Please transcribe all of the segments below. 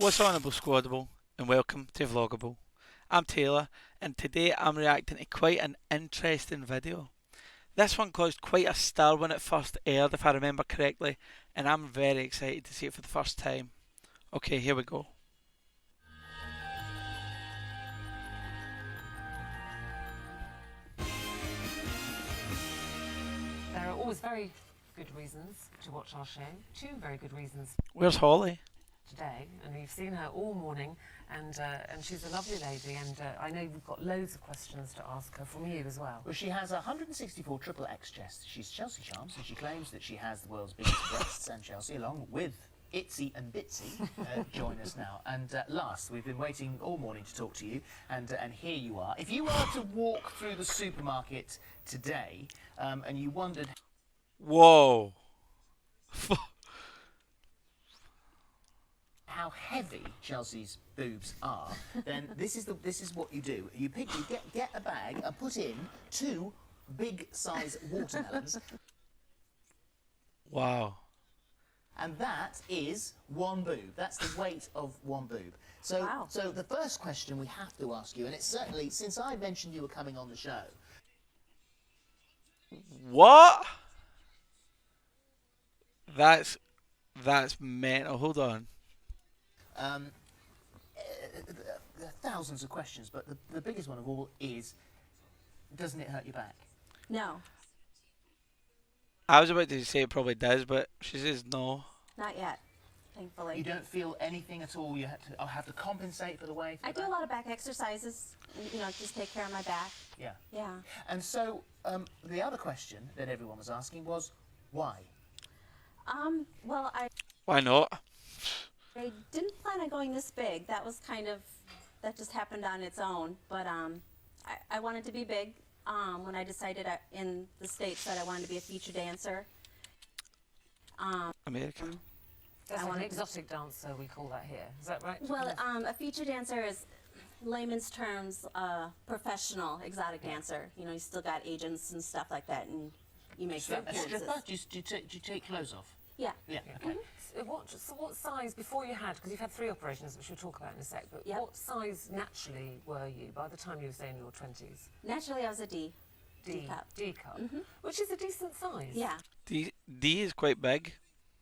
What's on about Squadable, and welcome to Vlogable. I'm Taylor, and today I'm reacting to quite an interesting video. This one caused quite a stir when it first aired, if I remember correctly, and I'm very excited to see it for the first time. Okay, here we go. There are always very good reasons to watch our show. Two very good reasons Where's Holly? today, and we've seen her all morning, and she's a lovely lady, and I know we've got loads of questions to ask her from you as well. Well, she has 164 triple X chests. She's Chelsea Charms, and she claims that she has the world's biggest breasts, and Chelsea, along with Itsy and Bitsy, join us now. And last, we've been waiting all morning to talk to you, and here you are. If you were to walk through the supermarket today, and you wondered... Whoa. how heavy Chelsea's boobs are, then this is what you do. You get a bag and put in 2 big size watermelons. Wow. And that is 1 boob. That's the weight of 1 boob. So, Wow. So the first question we have to ask you, and it's certainly, since I mentioned you were coming on the show. What? That's mental. Hold on. There are thousands of questions, but the biggest one of all is, doesn't it hurt your back? No, I was about to say it probably does, but she says no. not yet, thankfully. You don't feel anything at all? You have to compensate for the weight? I do a lot of back exercises, just take care of my back. Yeah. Yeah. And so the other question that everyone was asking was, why? Well, Why not? I didn't plan on going this big. That just happened on its own. But I wanted to be big when I decided in the States that I wanted to be a feature dancer. America. That's I like an wanted to- exotic dancer, we call that here. Is that right? Well, a feature dancer is, layman's terms, professional exotic dancer. You still got agents and stuff like that, and you make So your a appearances. stripper? Do you take clothes off? Yeah. Yeah, okay. So what size, before you had, because you've had 3 operations, which we'll talk about in a sec, but Yep. what size naturally were you by the time you were, say, in your 20s? Naturally, I was a D. D cup. D cup, which is a decent size. Yeah. D is quite big.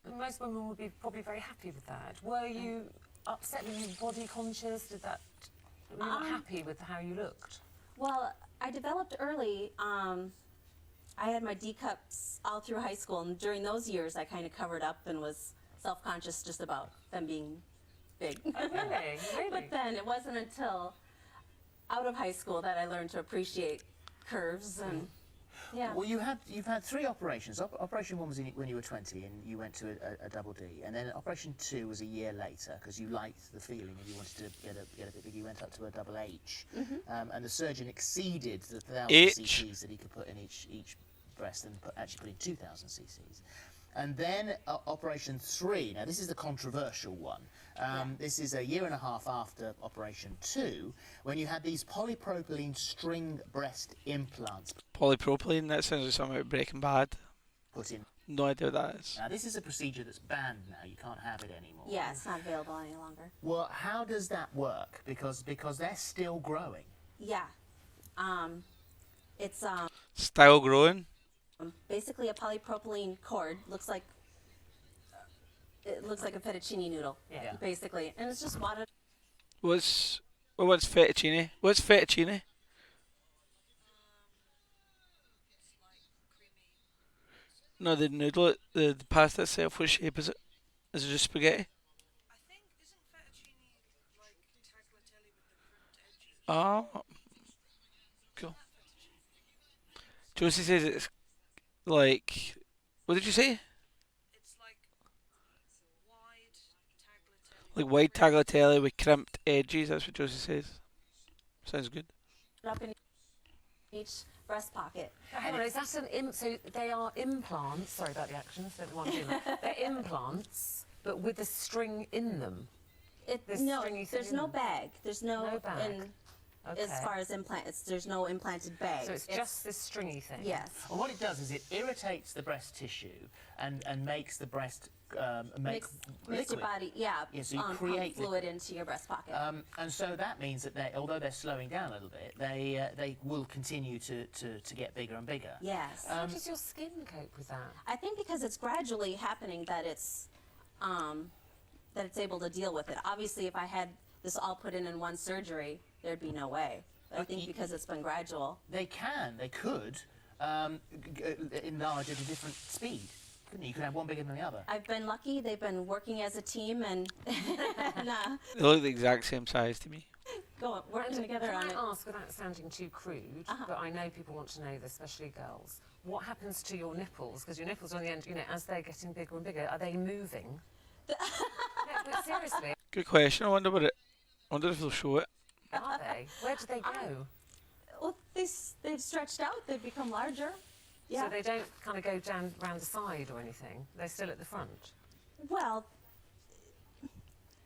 And most women would be probably very happy with that. Were you upset? Were you body conscious? Were you not happy with how you looked? Well, I developed early. I had my D cups all through high school, and during those years, I kind of covered up and was self-conscious just about them being big. Oh, really? Really? But then it wasn't until out of high school that I learned to appreciate curves and yeah. Well, you've had 3 operations. Operation 1 was when you were 20 and you went to a double D, and then Operation 2 was a year later because you liked the feeling and you wanted to get a bit big. You went up to a double H, and the surgeon exceeded the 1,000 H. cc's that he could put in each breast and actually put in 2,000 cc's. And then Operation 3, now this is the controversial one. This is a year and a half after Operation 2, when you had these polypropylene string breast implants Polypropylene, that sounds like something about Breaking Bad. put in. No idea what that is. Now this is a procedure that's banned now, you can't have it anymore. Yeah, it's not available any longer. Well, how does that work? Because they're still growing. Yeah. It's Style growing. basically a polypropylene cord. It looks like a fettuccine noodle, Yeah. basically, and it's just water. What's fettuccine? What's fettuccine? No, the noodle, the pasta itself. What shape is it? Is it just spaghetti? I think isn't fettuccine like tagliatelle with the crimped edges? Oh, cool. Josie says it's like. What did you say? It's like wide tagliatelle. Like white tagliatelle with crimped edges. That's what Josie says. Sounds good. Up in each breast pocket. Hang on, is that so they are implants, sorry about the accents, don't want to do that. They're implants, but with a string in them. This No, stringy thing there's in no them. bag. There's no, No bag. And as Okay. far as implants. There's no implanted bag. So it's just this stringy thing. Yes. Well, what it does is it irritates the breast tissue and makes the breast make Makes your liquid. body, yeah, Yeah, so you pump create fluid into your breast pocket. And so that means that although they're slowing down a little bit, they will continue to get bigger and bigger. Yes. How does your skin cope with that? I think because it's gradually happening that it's able to deal with it. Obviously, if I had this all put in one surgery, there'd be no way. But I think because it's been gradual. They could enlarge at a different speed. Couldn't you? You could have one bigger than the other. I've been lucky. They've been working as a team and, They look the exact same size to me. working together Can on I it. ask, without sounding too crude, but I know people want to know this, especially girls, what happens to your nipples? Because your nipples on the end, as they're getting bigger and bigger, are they moving? No, but seriously, Good question. I wonder if they'll show it. are they? Where do they go? Well, they've stretched out. They've become larger. Yeah. So they don't kind of go down round the side or anything? They're still at the front? Well,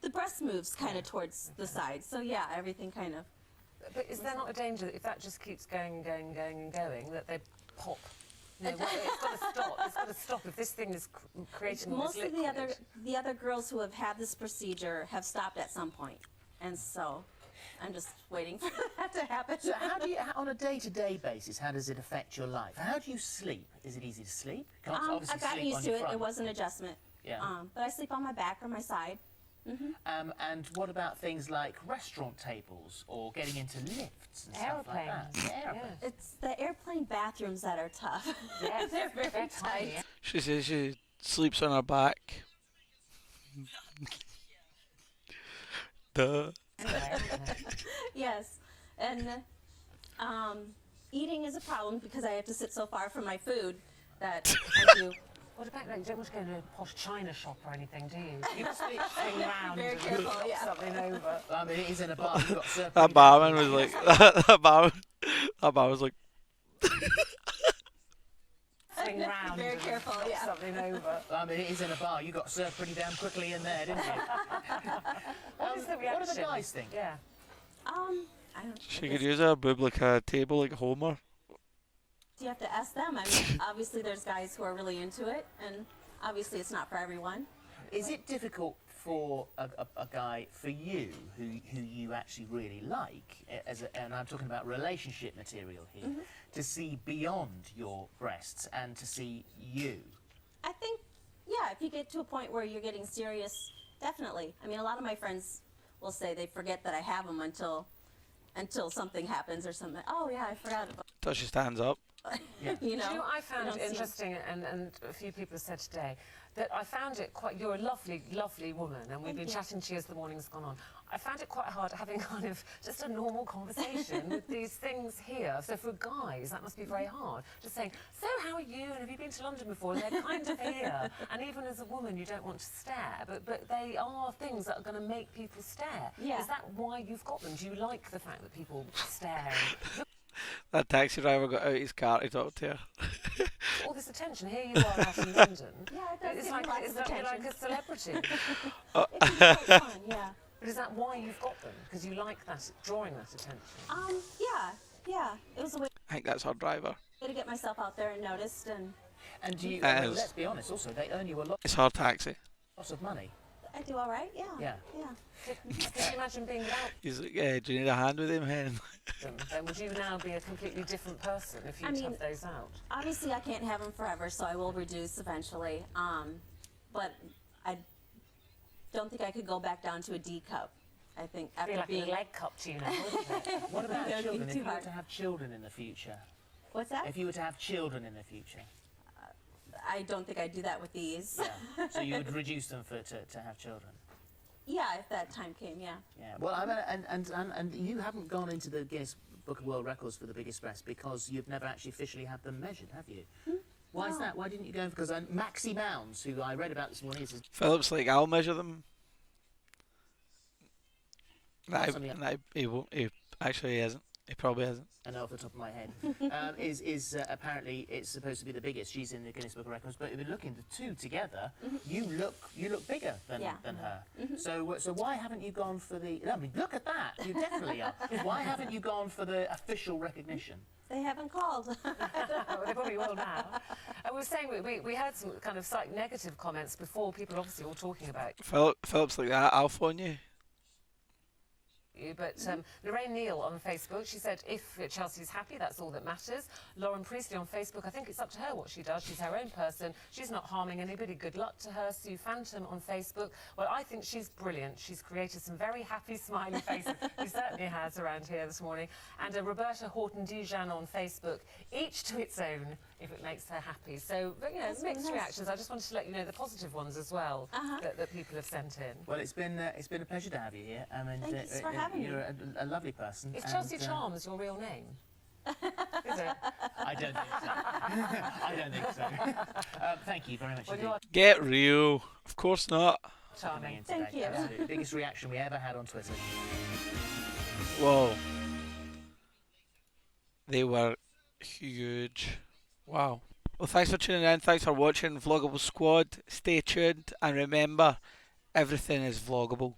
the breast moves kind of towards the side. So yeah, everything kind of. But is there not a danger that if that just keeps going and going and going and going, that they pop? No, it's got to stop. It's got to stop. If this thing is creating all this Most of liquid. the other girls who have had this procedure have stopped at some point, and so I'm just waiting for that to happen. So how do you, on a day-to-day basis, how does it affect your life? How do you sleep? Is it easy to sleep? You can't obviously I've gotten sleep used on to your it. front. It was an adjustment. Yeah. But I sleep on my back or my side. And what about things like restaurant tables or getting into lifts and stuff like that? Aeroplanes. Aeroplanes. It's the airplane bathrooms that are tough. Yes, They're very they're tight. tiny. She says she sleeps on her back. Duh. Yes, and eating is a problem because I have to sit so far from my food that I do. What about, like, you don't want to go to a posh china shop or anything, do you? You must be Swing round Very and careful, knock yeah. something over. I mean, it is in a bar. You've got certain That barman was like, that barman was like, Swing round Very and careful, knock yeah. something over. I mean, it is in a bar. You got served pretty damn quickly in there, didn't you? What is the What reaction? do the guys think? Yeah. I don't. she could use her boob like a table, like Homer. You have to ask them. I mean, obviously there's guys who are really into it, and obviously it's not for everyone. Is it difficult for a guy, for you, who you actually really like, and I'm talking about relationship material here, to see beyond your breasts and to see you? I think, yeah, if you get to a point where you're getting serious, definitely. I mean, a lot of my friends will say they forget that I have them until something happens or something. Oh yeah, I forgot about. Till she stands up. Yeah. You know. Do you know what I you found don't see 'em. interesting, and a few people have said today, that I found it quite, you're a lovely, lovely woman, and we've been you. chatting to you as the morning's gone on. I found it quite hard having kind of just a normal conversation with these things here. So for guys, that must be very hard. Just saying, so how are you, and have you been to London before? And they're kind of here. And even as a woman, you don't want to stare, but they are things that are going to make people stare. Yeah. Is that why you've got them? Do you like the fact that people stare? That taxi driver got out his car to talk to her. All this attention, here you are out in London. Yeah, it does It's give like, me lots it's of like, you're attention. like a celebrity. It's quite fun, yeah. But is that why you've got them? Because you like that, drawing that attention? Yeah. It was a way I think that's her driver. to get myself out there and noticed, and And do you, As- let's be honest, also, they earn you a lot It's her taxi. of money. I do all right. Yeah. Yeah. Can you imagine being without He's like, do you need a hand with him, hen? them? Then would you now be a completely different person if you I mean- took those out? Obviously, I can't have them forever, so I will reduce eventually. But I don't think I could go back down to a D cup. I think Be after like being a leg cup to you now, wouldn't it? What about That'd be children? If too you were hard. to have children in the future, What's that? if you were to have children in the future, I don't think I'd do that with these. yeah. So you would reduce them to have children. Yeah, if that time came, yeah. Yeah. Well, I mean, and you haven't gone into the Guinness Book of World Records for the biggest breast because you've never actually officially had them measured, have you? Why is that? Why didn't you go? Because Maxi Mounds, who I read about this morning, says Philip's like, I'll measure them. Something- He won't. He actually isn't. He probably isn't. I know off the top of my head, is apparently it's supposed to be the biggest. She's in the Guinness Book of Records, but if you look into two together, you look bigger than her. So why haven't you gone for the? I mean, look at that! You definitely are. Why haven't you gone for the official recognition? They haven't called. Well, they probably will now. I was saying we had some kind of slight negative comments before. People are obviously all talking about Philip's like that. I'll phone you. you. But Lorraine Neal on Facebook, she said, if Chelsea's happy, that's all that matters. Lauren Priestley on Facebook, I think it's up to her what she does. She's her own person. She's not harming anybody. Good luck to her. Sue Phantom on Facebook. Well, I think she's brilliant. She's created some very happy, smiley faces. She certainly has around here this morning. And Roberta Horton-Dujan on Facebook, each to its own, if it makes her happy. So, but, you know, That's mixed nice. reactions. I just wanted to let you know the positive ones as well that people have sent in. Well, it's been a pleasure to have you here. I mean, Thank you for having you're a lovely person. Is and, Chelsea Charms your real name? Is it? I don't think so. I don't think so. Thank you very much Well, indeed. you're Get real. Of course not. Coming charming. in today. Thank you. Absolutely. Biggest reaction we ever had on Twitter. Whoa. They were huge. Wow. Well, thanks for tuning in. Thanks for watching Vlogable Squad. Stay tuned and remember, everything is vloggable.